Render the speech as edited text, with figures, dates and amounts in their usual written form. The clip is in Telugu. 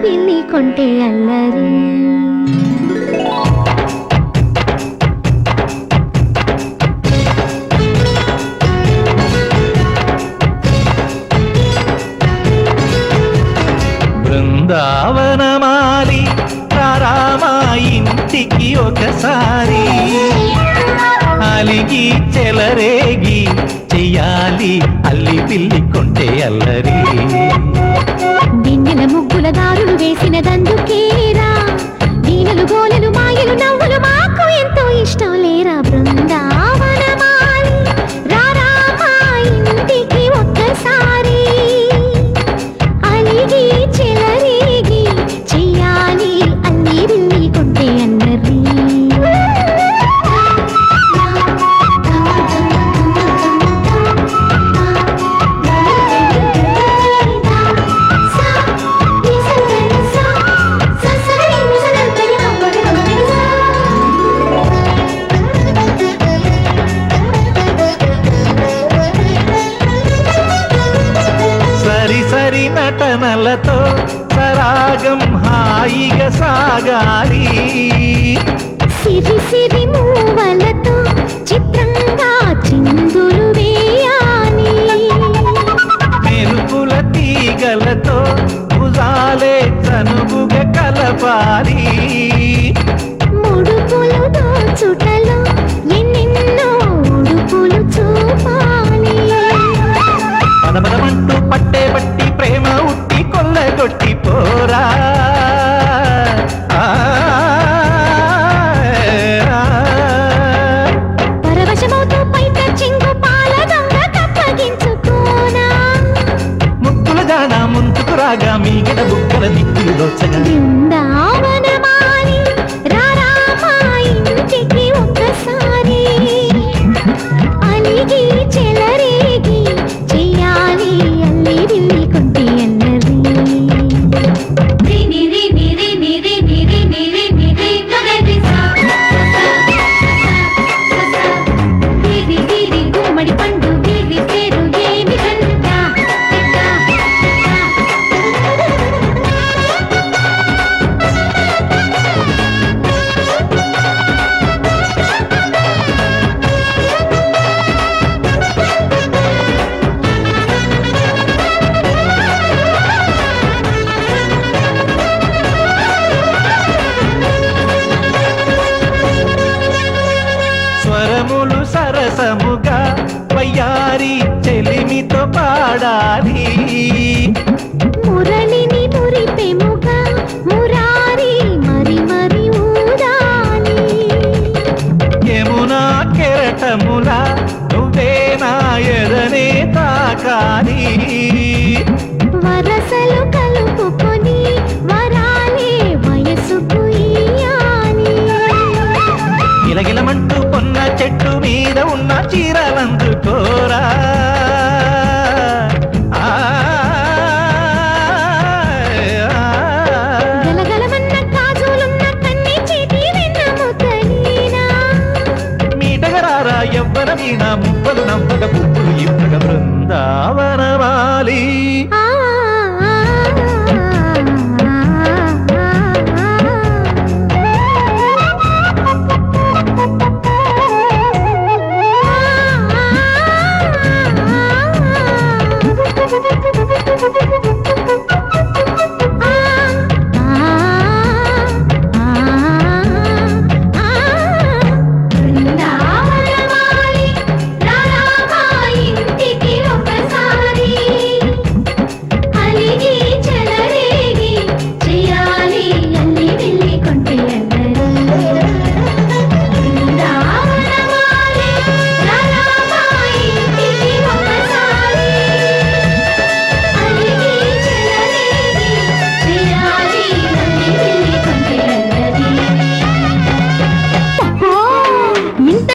బిల్లి కొంటే అల్లరి బృందావనమాలి రామా ఇంటికి ఒకసారి అలిగి చెలరేగి చెయ్యాలి అల్లి పిల్లి కొంటే అల్లరి దిన్నెల ముగ్గుల దారులు వేసినదందుకేరా వీణలు గోలలు మాయలు నవ్వులు మాకు ఎంతో ఇష్టం లేరా బృందావనమాలి రామా ఇంటికి ఒక్కసారి అలిగి చెలరేగి చెయ్యాలి అల్లి బిల్లి కొంటే అల్లరి సరి సరి నటనలతో సరాగం హాయిగా సాగాలి సిరి సిరి మూవలతో చిత్రంగా చిందులు వేయాలి మెరుపుల తీగలతో భుజాలే చనువుగా కలపాలి ముడుపులు దోచుటలో ఎన్నెన్నో ఉడుపులు చూపాలి పదపదమంటూ పట్టే బట్టి ప్రేమ ఉట్టి కొల్లగొట్టి పోరా పరవశమవుతూ పైట చింగు పాల దొంగ కప్పగించుకోనా ముక్కుల జానా ముందుకు రాగా మీగడ బుక్కల దిక్కులు దోచగా బృందా